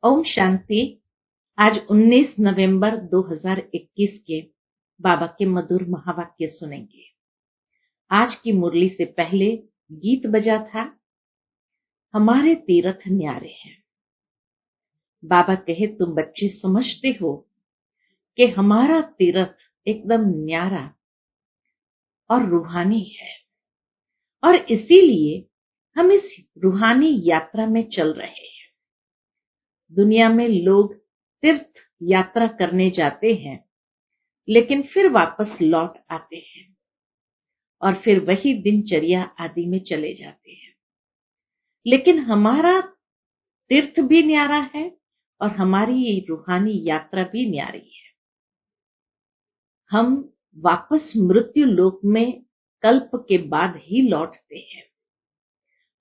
ओम शांति। आज 19 नवंबर 2021 के बाबा के मधुर महावाक्य सुनेंगे। आज की मुरली से पहले गीत बजा था, हमारे तीर्थ न्यारे हैं। बाबा कहे, तुम बच्चे समझते हो कि हमारा तीर्थ एकदम न्यारा और रूहानी है, और इसीलिए हम इस रूहानी यात्रा में चल रहे हैं। दुनिया में लोग तीर्थ यात्रा करने जाते हैं, लेकिन फिर वापस लौट आते हैं और फिर वही दिनचर्या आदि में चले जाते हैं। लेकिन हमारा तीर्थ भी न्यारा है और हमारी ये रूहानी यात्रा भी न्यारी है। हम वापस मृत्यु लोक में कल्प के बाद ही लौटते हैं।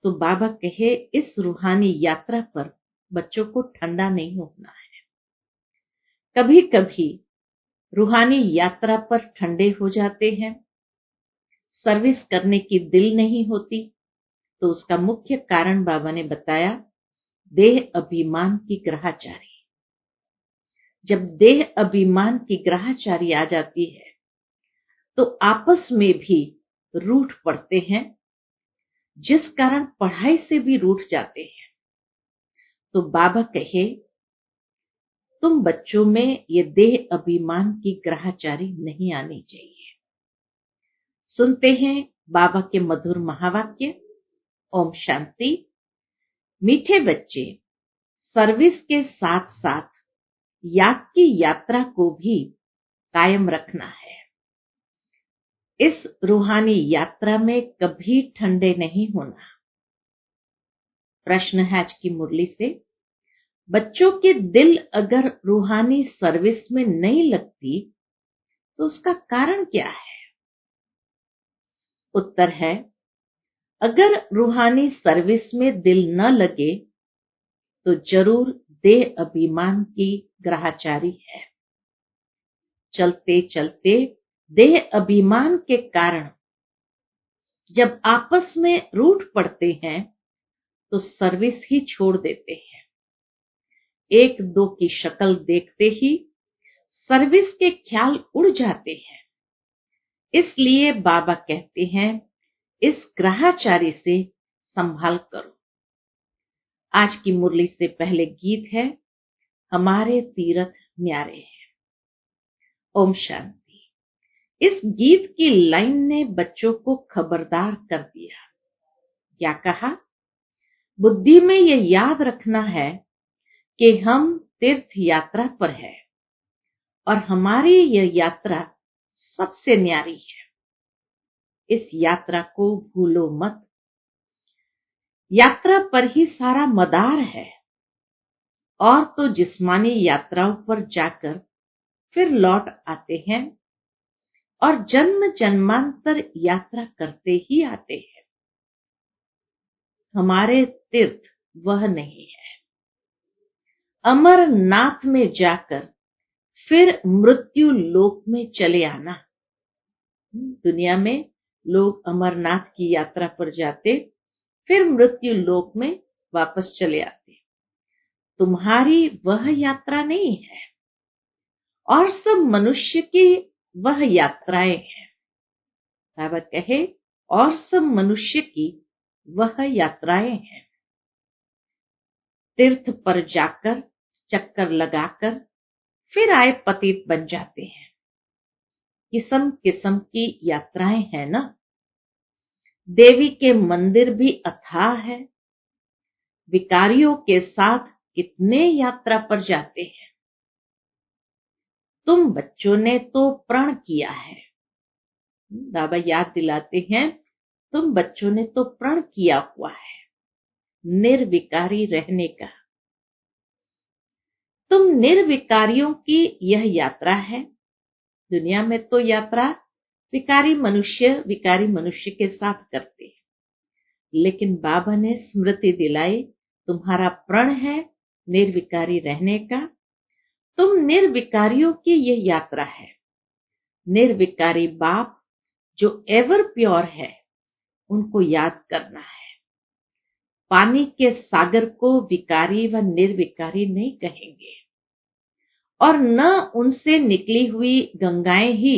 तो बाबा कहे, इस रूहानी यात्रा पर बच्चों को ठंडा नहीं होना है। कभी कभी रूहानी यात्रा पर ठंडे हो जाते हैं, सर्विस करने की दिल नहीं होती। तो उसका मुख्य कारण बाबा ने बताया, देह अभिमान की ग्रहाचारी। जब देह अभिमान की ग्रहाचारी आ जाती है तो आपस में भी रूठ पड़ते हैं, जिस कारण पढ़ाई से भी रूठ जाते हैं। तो बाबा कहे, तुम बच्चों में ये देह अभिमान की ग्रहाचारी नहीं आनी चाहिए। सुनते हैं बाबा के मधुर महावाक्य। ओम शांति। मीठे बच्चे, सर्विस के साथ साथ याद की यात्रा को भी कायम रखना है। इस रूहानी यात्रा में कभी ठंडे नहीं होना। प्रश्न है आज की मुरली से, बच्चों के दिल अगर रूहानी सर्विस में नहीं लगती तो उसका कारण क्या है? उत्तर है, अगर रूहानी सर्विस में दिल न लगे तो जरूर देह अभिमान की ग्रहाचारी है। चलते चलते देह अभिमान के कारण जब आपस में रूठ पड़ते हैं तो सर्विस ही छोड़ देते हैं। एक दो की शक्ल देखते ही सर्विस के ख्याल उड़ जाते हैं। इसलिए बाबा कहते हैं, इस ग्रहाचारी से संभाल करो। आज की मुरली से पहले गीत है, हमारे तीर्थ न्यारे हैं। ओम शांति। इस गीत की लाइन ने बच्चों को खबरदार कर दिया। क्या कहा? बुद्धि में ये याद रखना है कि हम तीर्थ यात्रा पर है और हमारी यह यात्रा सबसे न्यारी है। इस यात्रा को भूलो मत। यात्रा पर ही सारा मदार है, और तो जिस्मानी यात्राओं पर जाकर फिर लौट आते हैं और जन्म जन्मांतर यात्रा करते ही आते हैं। हमारे तीर्थ वह नहीं है। अमरनाथ में जाकर फिर मृत्यु लोक में चले आना। दुनिया में लोग अमरनाथ की यात्रा पर जाते, फिर मृत्यु लोक में वापस चले आते। तुम्हारी वह यात्रा नहीं है, और सब मनुष्य की वह यात्राएं हैं। बाबा कहे, और सब मनुष्य की वह यात्राएं हैं। तीर्थ पर जाकर चक्कर लगाकर फिर आए पतित बन जाते हैं। किस्म किस्म की यात्राएं हैं ना। देवी के मंदिर भी अथाह है। विकारियों के साथ कितने यात्रा पर जाते हैं। तुम बच्चों ने तो प्रण किया है। बाबा याद दिलाते हैं, तुम बच्चों ने तो प्रण किया हुआ है निर्विकारी रहने का। तुम निर्विकारियों की यह यात्रा है। दुनिया में तो यात्रा विकारी मनुष्य के साथ करते हैं, लेकिन बाबा ने स्मृति दिलाई, तुम्हारा प्रण है निर्विकारी रहने का। तुम निर्विकारियों की यह यात्रा है। निर्विकारी बाप जो एवर प्योर है, उनको याद करना है। पानी के सागर को विकारी व निर्विकारी नहीं कहेंगे और न उनसे निकली हुई गंगाएं ही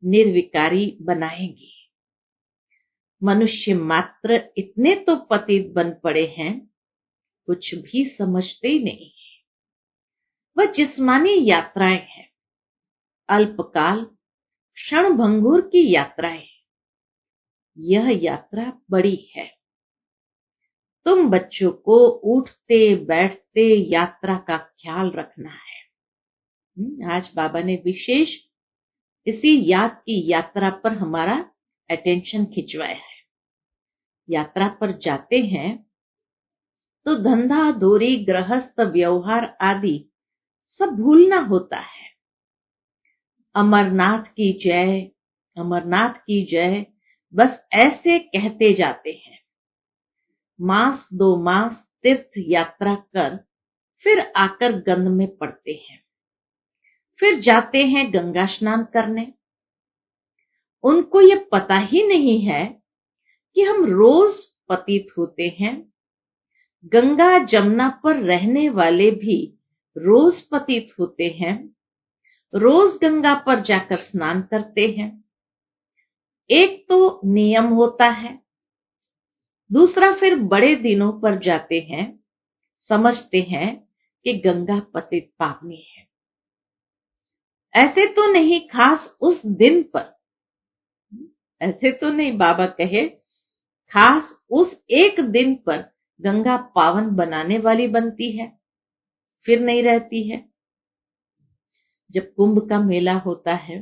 निर्विकारी बनाएंगी। मनुष्य मात्र इतने तो पतित बन पड़े हैं, कुछ भी समझते ही नहीं। वह जिस्मानी यात्राएं हैं, अल्पकाल क्षणभंगुर की यात्राएं। यह यात्रा बड़ी है। तुम बच्चों को उठते बैठते यात्रा का ख्याल रखना है। आज बाबा ने विशेष इसी याद की यात्रा पर हमारा अटेंशन खिंचवाया है। यात्रा पर जाते हैं तो धंधा धोरी गृहस्थ व्यवहार आदि सब भूलना होता है। अमरनाथ की जय, अमरनाथ की जय, बस ऐसे कहते जाते हैं। मास 2 मास तीर्थ यात्रा कर फिर आकर गंध में पड़ते हैं। फिर जाते हैं गंगा स्नान करने। उनको ये पता ही नहीं है कि हम रोज पतित होते हैं। गंगा जमुना पर रहने वाले भी रोज पतित होते हैं, रोज गंगा पर जाकर स्नान करते हैं। एक तो नियम होता है, दूसरा फिर बड़े दिनों पर जाते हैं, समझते हैं कि गंगा पतित पावनी है। ऐसे तो नहीं खास उस दिन पर, ऐसे तो नहीं बाबा कहे खास उस एक दिन पर गंगा पावन बनाने वाली बनती है, फिर नहीं रहती है। जब कुंभ का मेला होता है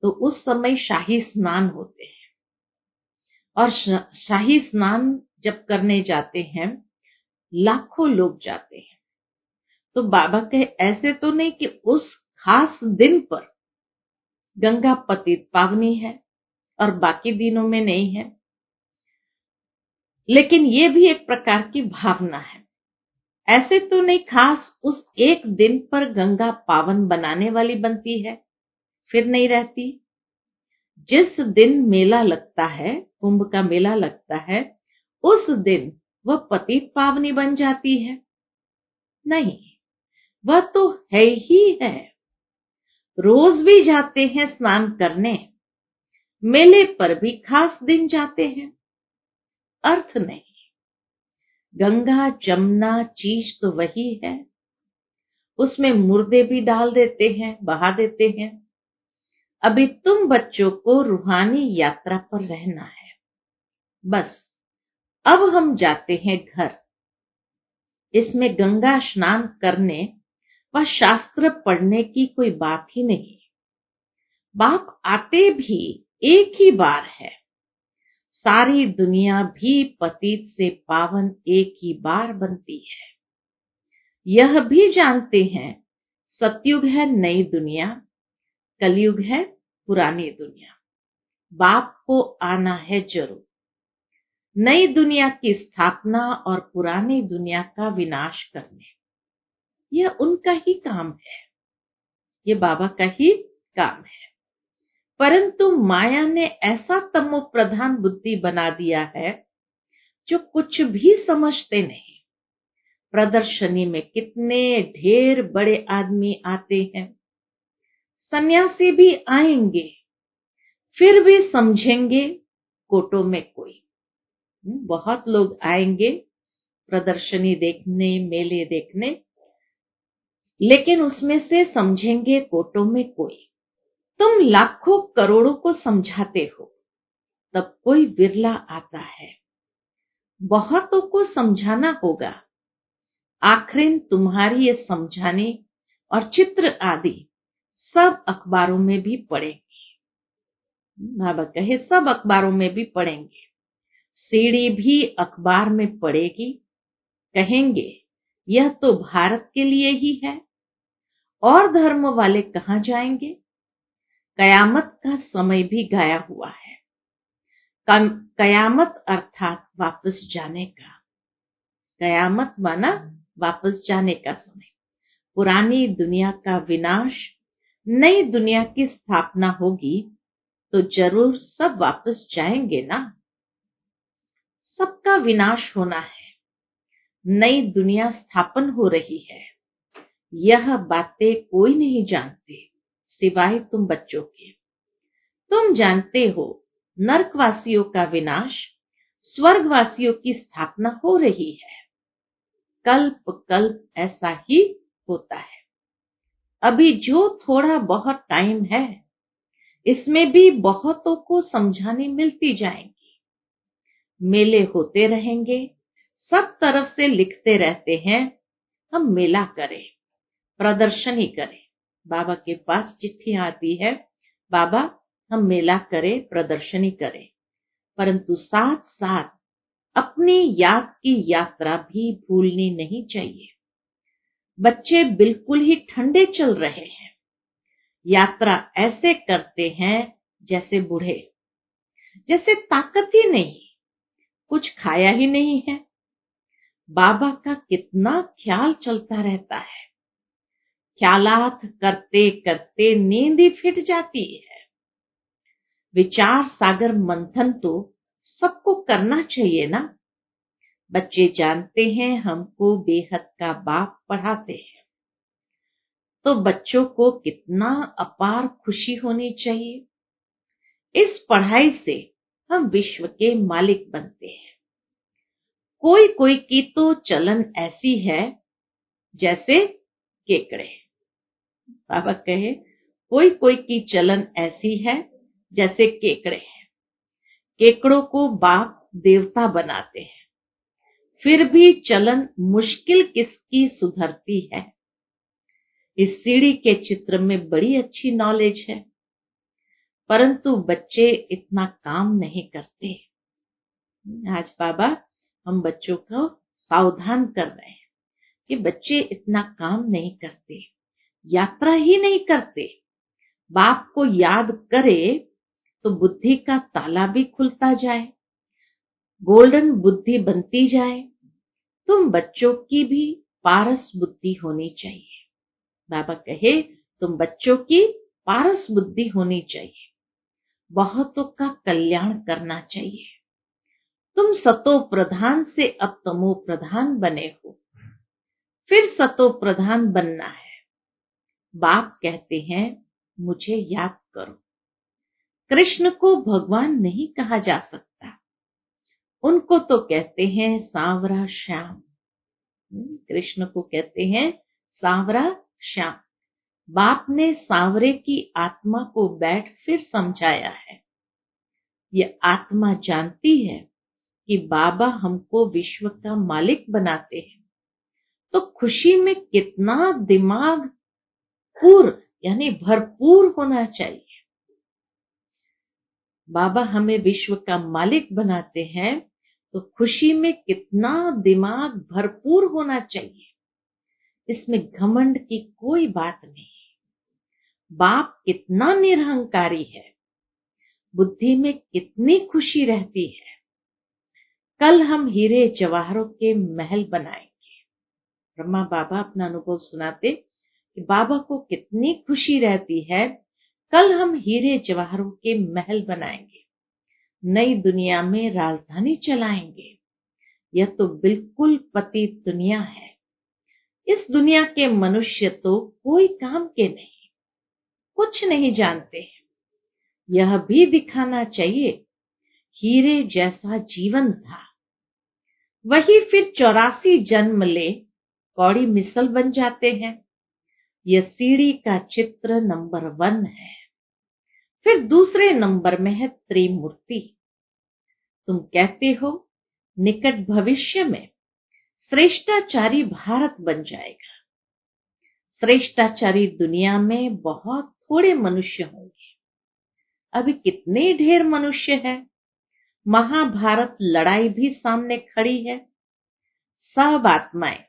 तो उस समय शाही स्नान होते हैं और शाही स्नान जब करने जाते हैं लाखों लोग जाते हैं। तो बाबा कहे ऐसे तो नहीं कि उस खास दिन पर गंगा पतित पावनी है और बाकी दिनों में नहीं है। लेकिन ये भी एक प्रकार की भावना है। ऐसे तो नहीं खास उस एक दिन पर गंगा पावन बनाने वाली बनती है, फिर नहीं रहती। जिस दिन मेला लगता है, कुंभ का मेला लगता है, उस दिन वह पतित पावनी बन जाती है? नहीं, वह तो है ही है। रोज भी जाते हैं स्नान करने, मेले पर भी खास दिन जाते हैं, अर्थ नहीं। गंगा जमुना चीज तो वही है, उसमें मुर्दे भी डाल देते हैं, बहा देते हैं। अभी तुम बच्चों को रूहानी यात्रा पर रहना है। बस अब हम जाते हैं घर। इसमें गंगा स्नान करने व शास्त्र पढ़ने की कोई बात ही नहीं। बाप आते भी एक ही बार है। सारी दुनिया भी पतित से पावन एक ही बार बनती है। यह भी जानते हैं सतयुग है नई दुनिया, कलयुग है पुरानी दुनिया। बाप को आना है जरूर। नई दुनिया की स्थापना और पुरानी दुनिया का विनाश करने, यह उनका ही काम है, ये बाबा का ही काम है। परंतु माया ने ऐसा तमो प्रधान बुद्धि बना दिया है जो कुछ भी समझते नहीं। प्रदर्शनी में कितने ढेर बड़े आदमी आते हैं, सन्यासी भी आएंगे, फिर भी समझेंगे कोटों में कोई। बहुत लोग आएंगे प्रदर्शनी देखने, मेले देखने, लेकिन उसमें से समझेंगे कोटों में कोई। तुम लाखों करोड़ों को समझाते हो, तब कोई विरला आता है। बहुतों को समझाना होगा। आखिर तुम्हारी ये समझाने और चित्र आदि सब अखबारों में भी पढ़ेंगे। बाबा कहे सब अखबारों में भी पढ़ेंगे। सीढ़ी भी अखबार में पड़ेगी। कहेंगे यह तो भारत के लिए ही है, और धर्म वाले कहां जाएंगे। कयामत का समय भी गाया हुआ है। कयामत अर्थात वापस जाने का। कयामत माना वापस जाने का समय। पुरानी दुनिया का विनाश, नई दुनिया की स्थापना होगी तो जरूर सब वापस जाएंगे ना। सबका विनाश होना है, नई दुनिया स्थापन हो रही है। यह बातें कोई नहीं जानते सिवाय तुम बच्चों के। तुम जानते हो नरकवासियों का विनाश, स्वर्गवासियों की स्थापना हो रही है। कल्प कल्प ऐसा ही होता है। अभी जो थोड़ा बहुत टाइम है, इसमें भी बहुतों को समझाने मिलती जाएंगी। मेले होते रहेंगे, सब तरफ से लिखते रहते हैं हम मेला करें, प्रदर्शनी करें। बाबा के पास चिट्ठी आती है, बाबा हम मेला करें, प्रदर्शनी करें, परंतु साथ साथ अपनी याद की यात्रा भी भूलनी नहीं चाहिए। बच्चे बिल्कुल ही ठंडे चल रहे हैं। यात्रा ऐसे करते हैं जैसे बूढ़े, जैसे ताकत ही नहीं, कुछ खाया ही नहीं है। बाबा का कितना ख्याल चलता रहता है। ख्यालात करते करते नींद ही फिट जाती है। विचार सागर मंथन तो सबको करना चाहिए ना। बच्चे जानते हैं हमको बेहद का बाप पढ़ाते हैं, तो बच्चों को कितना अपार खुशी होनी चाहिए। इस पढ़ाई से हम विश्व के मालिक बनते हैं। कोई कोई की तो चलन ऐसी है जैसे केकड़े। बाबा कहे कोई कोई की चलन ऐसी है जैसे केकड़े हैं। केकड़ों को बाप देवता बनाते हैं, फिर भी चलन मुश्किल किसकी सुधरती है। इस सीढ़ी के चित्र में बड़ी अच्छी नॉलेज है, परंतु बच्चे इतना काम नहीं करते। आज बाबा हम बच्चों को सावधान कर रहे हैं कि बच्चे इतना काम नहीं करते, यात्रा ही नहीं करते। बाप को याद करे तो बुद्धि का ताला भी खुलता जाए, गोल्डन बुद्धि बनती जाए। तुम बच्चों की भी पारस बुद्धि होनी चाहिए। बाबा कहे तुम बच्चों की पारस बुद्धि होनी चाहिए, बहुतों का कल्याण करना चाहिए। तुम सतो प्रधान से अब तमो प्रधान बने हो, फिर सतो प्रधान बनना है। बाप कहते हैं मुझे याद करो। कृष्ण को भगवान नहीं कहा जा सकता, उनको तो कहते हैं सांवरा श्याम। कृष्ण को कहते हैं सांवरा श्याम। बाप ने सांवरे की आत्मा को बैठ फिर समझाया है। ये आत्मा जानती है कि बाबा हमको विश्व का मालिक बनाते हैं, तो खुशी में कितना दिमाग पूर्ण यानी भरपूर होना चाहिए। बाबा हमें विश्व का मालिक बनाते हैं तो खुशी में कितना दिमाग भरपूर होना चाहिए। इसमें घमंड की कोई बात नहीं। बाप कितना निरहंकारी है, बुद्धि में कितनी खुशी रहती है। कल हम हीरे जवाहरों के महल बनाएंगे। ब्रह्मा बाबा अपना अनुभव सुनाते कि बाबा को कितनी खुशी रहती है। कल हम हीरे जवाहरों के महल बनाएंगे, नई दुनिया में राजधानी चलाएंगे। यह तो बिल्कुल पतित दुनिया है। इस दुनिया के मनुष्य तो कोई काम के नहीं, कुछ नहीं जानते हैं। यह भी दिखाना चाहिए हीरे जैसा जीवन था, वही फिर 84 जन्म ले कौड़ी मिसल बन जाते हैं। यह सीढ़ी का चित्र नंबर 1 है। फिर दूसरे नंबर में है त्रिमूर्ति। तुम कहते हो निकट भविष्य में श्रेष्ठाचारी भारत बन जाएगा। श्रेष्ठाचारी दुनिया में बहुत थोड़े मनुष्य होंगे। अभी कितने ढेर मनुष्य है। महाभारत लड़ाई भी सामने खड़ी है। सब आत्माएं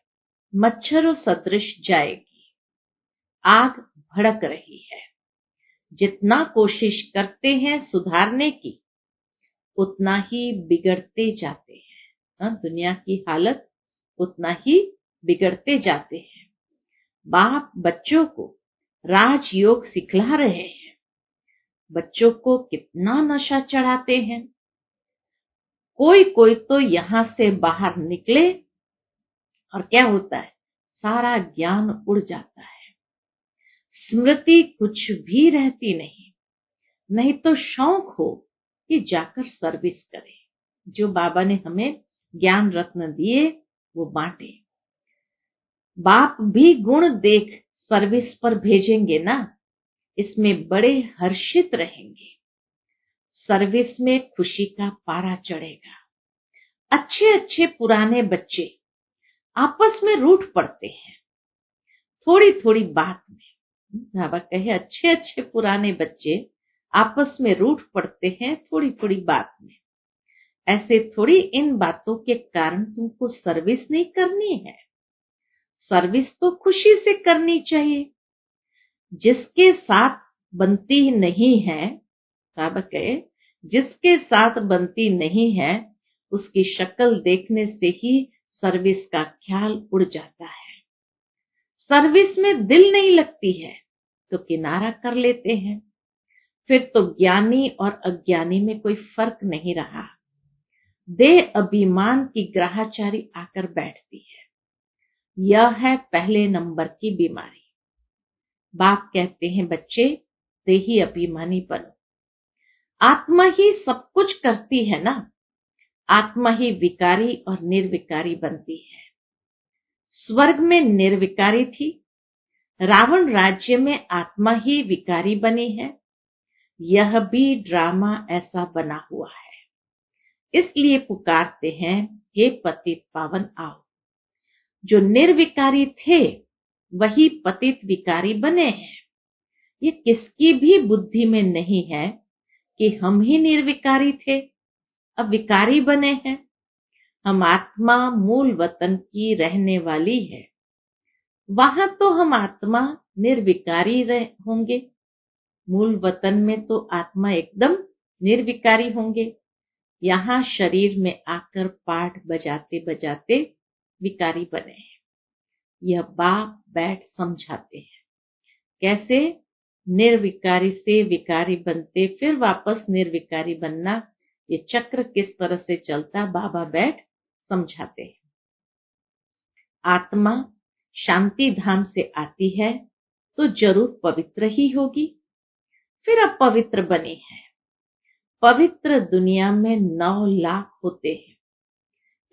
मच्छरों सदृश जाएगी। आग भड़क रही है। जितना कोशिश करते हैं सुधारने की, उतना ही बिगड़ते जाते हैं। दुनिया की हालत उतना ही बिगड़ते जाते हैं। बाप बच्चों को राजयोग सिखला रहे हैं। बच्चों को कितना नशा चढ़ाते हैं। कोई कोई तो यहां से बाहर निकले और क्या होता है, सारा ज्ञान उड़ जाता है, स्मृति कुछ भी रहती नहीं। नहीं तो शौक हो कि जाकर सर्विस करें, जो बाबा ने हमें ज्ञान रत्न दिए वो बांटे। बाप भी गुण देख सर्विस पर भेजेंगे ना, इसमें बड़े हर्षित रहेंगे। सर्विस में खुशी का पारा चढ़ेगा। अच्छे अच्छे पुराने बच्चे आपस में रूठ पड़ते हैं थोड़ी थोड़ी बात में। बाबा कहे अच्छे अच्छे पुराने बच्चे आपस में रूठ पड़ते हैं थोड़ी थोड़ी बात में। ऐसे थोड़ी इन बातों के कारण तुमको सर्विस नहीं करनी है। सर्विस तो खुशी से करनी चाहिए। जिसके साथ बनती नहीं है, बाबा कहे जिसके साथ बनती नहीं है उसकी शक्ल देखने से ही सर्विस का ख्याल उड़ जाता है। सर्विस में दिल नहीं लगती है तो किनारा कर लेते हैं। फिर तो ज्ञानी और अज्ञानी में कोई फर्क नहीं रहा। देह अभिमान की ग्राहचारी आकर बैठती है। यह है पहले नंबर की बीमारी। बाप कहते हैं बच्चे देही अभिमानी बनो। आत्मा ही सब कुछ करती है ना। आत्मा ही विकारी और निर्विकारी बनती है। स्वर्ग में निर्विकारी थी, रावण राज्य में आत्मा ही विकारी बनी है। यह भी ड्रामा ऐसा बना हुआ है। इसलिए पुकारते हैं हे पतित पावन आओ। जो निर्विकारी थे वही पतित विकारी बने हैं। ये किसकी भी बुद्धि में नहीं है कि हम ही निर्विकारी थे अब विकारी बने हैं। हम आत्मा मूल वतन की रहने वाली है। वहां तो हम आत्मा निर्विकारी होंगे। मूल वतन में तो आत्मा एकदम निर्विकारी होंगे। यहाँ शरीर में आकर पाठ बजाते बजाते विकारी बने हैं। यह बाप बैठ समझाते हैं कैसे निर्विकारी से विकारी बनते फिर वापस निर्विकारी बनना। ये चक्र किस तरह से चलता बाबा बैठ समझाते हैं। आत्मा शांति धाम से आती है तो जरूर पवित्र ही होगी, फिर अपवित्र बनी है। पवित्र दुनिया में 9 लाख होते हैं,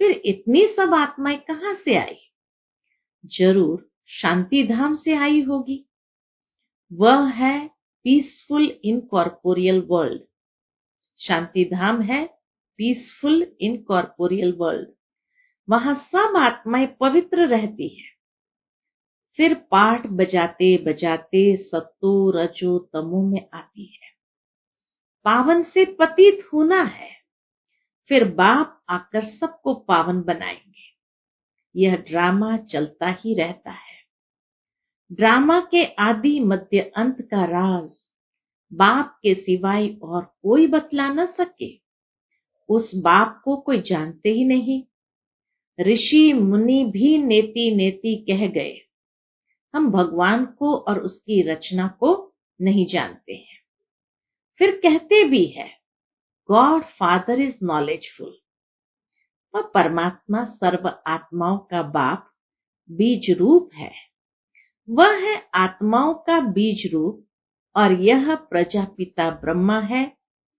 फिर इतनी सब आत्माएं कहां से आई? जरूर शांति धाम से आई होगी। वह है पीसफुल इनकॉर्पोरियल वर्ल्ड। शांति धाम है पीसफुल इनकॉर्पोरियल वर्ल्ड। वहां सब आत्माएं पवित्र रहती है। फिर पाठ बजाते बजाते सत्तो रजो तमो में आती है। पावन से पतित होना है। फिर बाप आकर सबको पावन बनाएंगे। यह ड्रामा चलता ही रहता है। ड्रामा के आदि मध्य अंत का राज बाप के सिवाय और कोई बतला न सके। उस बाप को कोई जानते ही नहीं। ऋषि मुनि भी नेति नेति कह गए। हम भगवान को और उसकी रचना को नहीं जानते हैं। फिर कहते भी है गॉड फादर इज नॉलेजफुल। वह परमात्मा सर्व आत्माओं का बाप बीज रूप है। वह है आत्माओं का बीज रूप और यह प्रजापिता ब्रह्मा है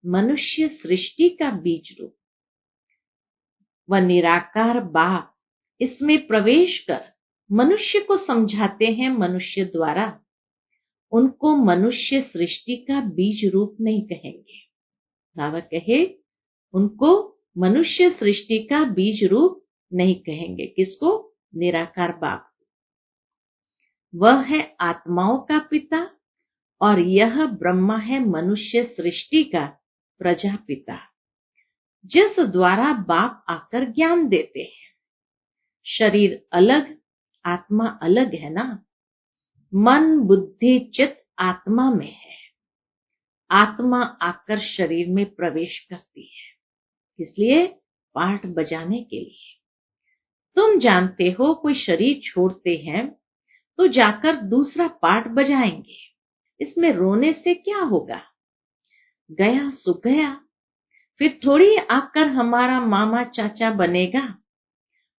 मनुष्य सृष्टि का बीज रूप। वह निराकार बाप इसमें प्रवेश कर मनुष्य को समझाते हैं मनुष्य द्वारा। उनको मनुष्य सृष्टि का बीज रूप नहीं कहेंगे। बाबा कहे उनको मनुष्य सृष्टि का बीज रूप नहीं कहेंगे। किसको? निराकार बाप। वह है आत्माओं का पिता और यह ब्रह्मा है मनुष्य सृष्टि का प्रजापिता, जिस द्वारा बाप आकर ज्ञान देते हैं। शरीर अलग आत्मा अलग है ना। मन बुद्धि चित्त आत्मा में है। आत्मा आकर शरीर में प्रवेश करती है। इसलिए पाठ बजाने के लिए। तुम जानते हो कोई शरीर छोड़ते हैं तो जाकर दूसरा पाठ बजाएंगे। इसमें रोने से क्या होगा? गया सो गया। फिर थोड़ी आकर हमारा मामा चाचा बनेगा।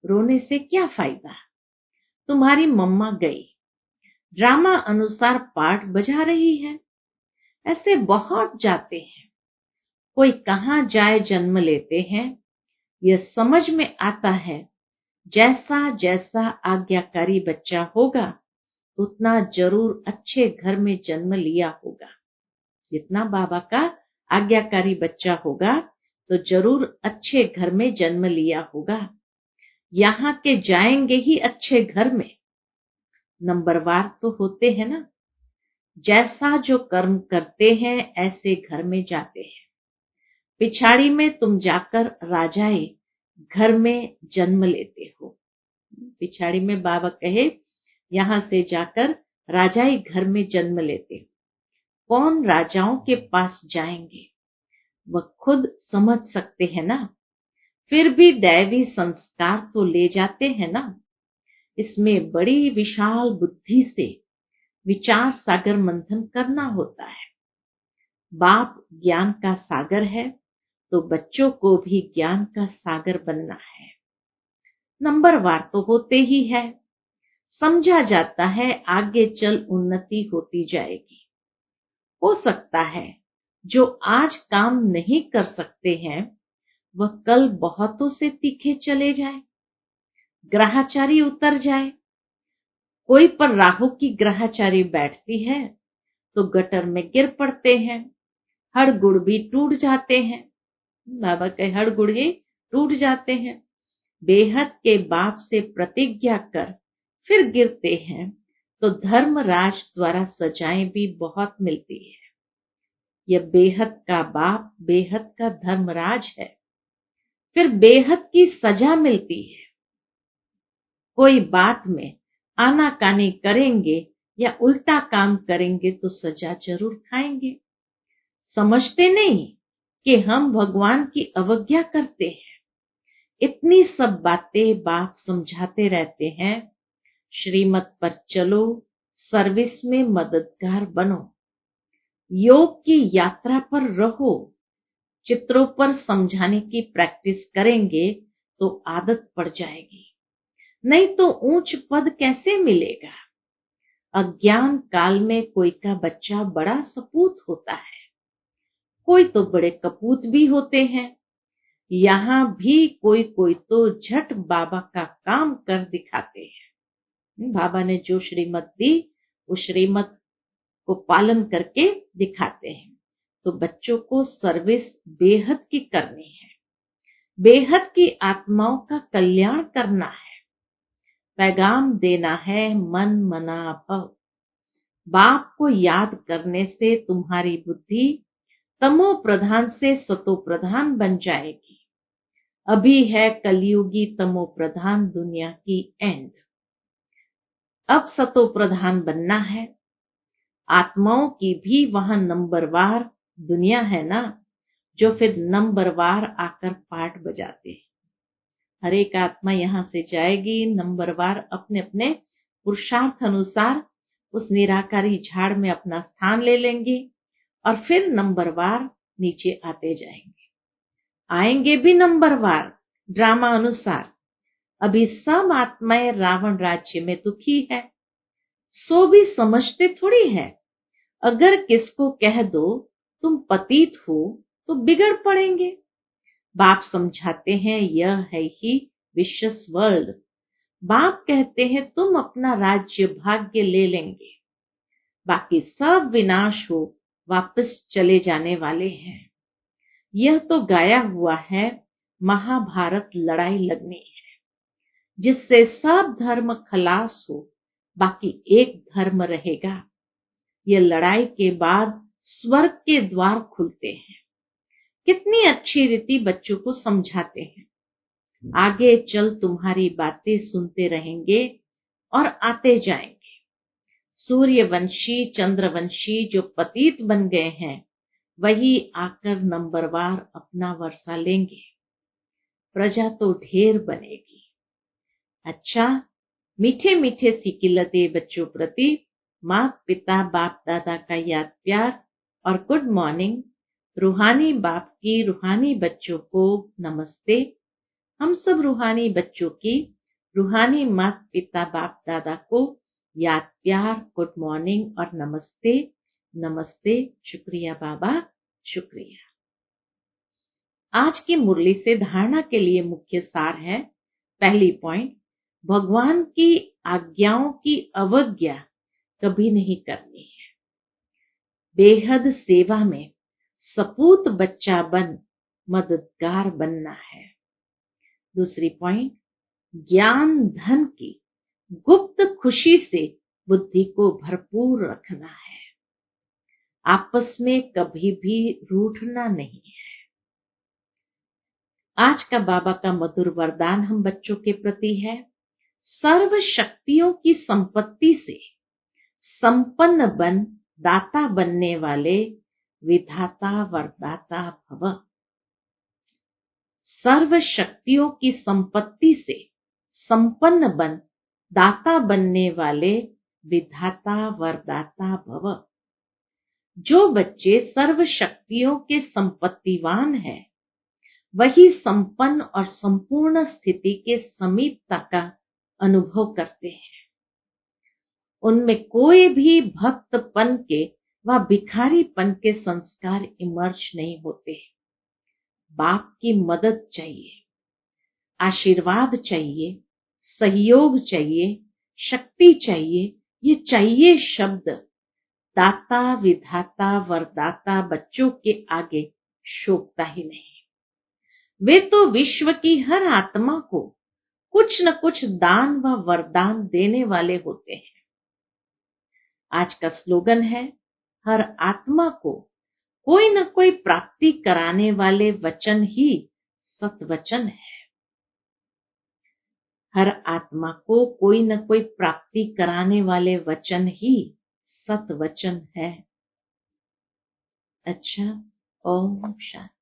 रोने से क्या फायदा? तुम्हारी मम्मा गई, ड्रामा अनुसार पाठ बजा रही है। ऐसे बहुत जाते हैं। कोई कहाँ जाए जन्म लेते हैं। यह समझ में आता है, जैसा जैसा आज्ञाकारी बच्चा होगा उतना जरूर अच्छे घर में जन्म लिया होगा। जितना बाबा का आज्ञाकारी बच्चा होगा तो जरूर अच्छे घर में जन्म लिया होगा। यहाँ के जाएंगे ही अच्छे घर में। नंबरवार तो होते हैं ना, जैसा जो कर्म करते हैं ऐसे घर में जाते हैं। पिछाड़ी में तुम जाकर राजाए घर में जन्म लेते हो। पिछाड़ी में बाबा कहे यहाँ से जाकर राजाई घर में जन्म लेते हो। कौन राजाओं के पास जाएंगे वह खुद समझ सकते हैं ना। फिर भी दैवी संस्कार तो ले जाते हैं ना। इसमें बड़ी विशाल बुद्धि से विचार सागर मंथन करना होता है। बाप ज्ञान का सागर है तो बच्चों को भी ज्ञान का सागर बनना है। नंबरवार तो होते ही है। समझा जाता है आगे चल उन्नति होती जाएगी। हो सकता है जो आज काम नहीं कर सकते हैं वह कल बहुतों से तीखे चले जाए, ग्रहाचारी उतर जाए। कोई पर राहु की ग्रहाचारी बैठती है तो गटर में गिर पड़ते हैं, हड़गुड़ भी टूट जाते हैं। बाबा के हड़गुड़ ही टूट जाते हैं। बेहद के बाप से प्रतिज्ञा कर फिर गिरते हैं तो धर्मराज द्वारा सजाएं भी बहुत मिलती है। यह बेहद का बाप बेहद का धर्मराज है, फिर बेहद की सजा मिलती है। कोई बात में आनाकानी करेंगे या उल्टा काम करेंगे तो सजा जरूर खाएंगे। समझते नहीं कि हम भगवान की अवज्ञा करते हैं। इतनी सब बातें बाप समझाते रहते हैं। श्रीमत पर चलो, सर्विस में मददगार बनो, योग की यात्रा पर रहो। चित्रों पर समझाने की प्रैक्टिस करेंगे तो आदत पड़ जाएगी, नहीं तो ऊंच पद कैसे मिलेगा। अज्ञान काल में कोई का बच्चा बड़ा सपूत होता है, कोई तो बड़े कपूत भी होते हैं। यहाँ भी कोई कोई तो झट बाबा का काम कर दिखाते हैं। बाबा ने जो श्रीमत दी उस श्रीमत को पालन करके दिखाते हैं। तो बच्चों को सर्विस बेहद की करनी है, बेहद की आत्माओं का कल्याण करना है, पैगाम देना है, मन मना भव। बाप को याद करने से तुम्हारी बुद्धि तमो प्रधान से सतो प्रधान बन जाएगी। अभी है कलयुगी तमो प्रधान दुनिया की एंड। अब सतो प्रधान बनना है। आत्माओं की भी वहां नंबरवार दुनिया है ना, जो फिर नंबरवार आकर पाठ बजाते हैं। हर एक आत्मा यहाँ से जाएगी नंबरवार अपने अपने पुरुषार्थ अनुसार उस निराकारी झाड़ में अपना स्थान ले लेंगे और फिर नंबरवार नीचे आते जाएंगे। आएंगे भी नंबरवार ड्रामा अनुसार। अभी सब आत्माएं रावण राज्य में दुखी है, सो भी समझते थोड़ी है। अगर किसको कह दो तुम पतित हो तो बिगड़ पड़ेंगे। बाप समझाते हैं यह है ही विशेष वर्ल्ड। बाप कहते हैं तुम अपना राज्य भाग्य ले लेंगे, बाकी सब विनाश हो वापस चले जाने वाले हैं। यह तो गाया हुआ है, महाभारत लड़ाई लगनी है जिससे सब धर्म खलास हो, बाकी एक धर्म रहेगा। यह लड़ाई के बाद स्वर्ग के द्वार खुलते हैं। कितनी अच्छी रीति बच्चों को समझाते हैं। आगे चल तुम्हारी बातें सुनते रहेंगे और आते जाएंगे। सूर्यवंशी चंद्रवंशी जो पतित बन गए हैं वही आकर नंबरवार अपना वर्षा लेंगे। प्रजा तो ढेर बनेगी। अच्छा, मीठे मीठे सिकिलते बच्चों प्रति माता पिता बाप दादा का याद प्यार और गुड मॉर्निंग। रूहानी बाप की रूहानी बच्चों को नमस्ते। हम सब रूहानी बच्चों की रूहानी माता पिता बाप दादा को याद प्यार, गुड मॉर्निंग और नमस्ते। नमस्ते, शुक्रिया बाबा, शुक्रिया। आज की मुरली से धारणा के लिए मुख्य सार है। पहली पॉइंट, भगवान की आज्ञाओं की अवज्ञा कभी नहीं करनी है। बेहद सेवा में सपूत बच्चा बन मददगार बनना है। दूसरी पॉइंट, ज्ञान धन की गुप्त खुशी से बुद्धि को भरपूर रखना है। आपस में कभी भी रूठना नहीं है। आज का बाबा का मधुर वरदान हम बच्चों के प्रति है। सर्व शक्तियों की संपत्ति से संपन्न बन दाता बनने वाले विधाता वरदाता भव। सर्व शक्तियों की संपत्ति से संपन्न बन दाता बनने वाले विधाता वरदाता भव। जो बच्चे सर्व शक्तियों के संपत्तिवान हैं, वही संपन्न और संपूर्ण स्थिति के समीपता का अनुभव करते हैं। उनमें कोई भी भक्तपन के व भिखारीपन के संस्कार इमर्ज नहीं होते। बाप की मदद चाहिए, आशीर्वाद चाहिए, सहयोग चाहिए, शक्ति चाहिए। ये चाहिए शब्द दाता विधाता वरदाता बच्चों के आगे शोभता ही नहीं। वे तो विश्व की हर आत्मा को कुछ न कुछ दान व वरदान देने वाले होते हैं। आज का स्लोगन है, हर आत्मा को कोई न कोई प्राप्ति कराने वाले वचन ही सतवचन है। हर आत्मा को कोई न कोई प्राप्ति कराने वाले वचन ही सतवचन है। अच्छा, ओम शांति।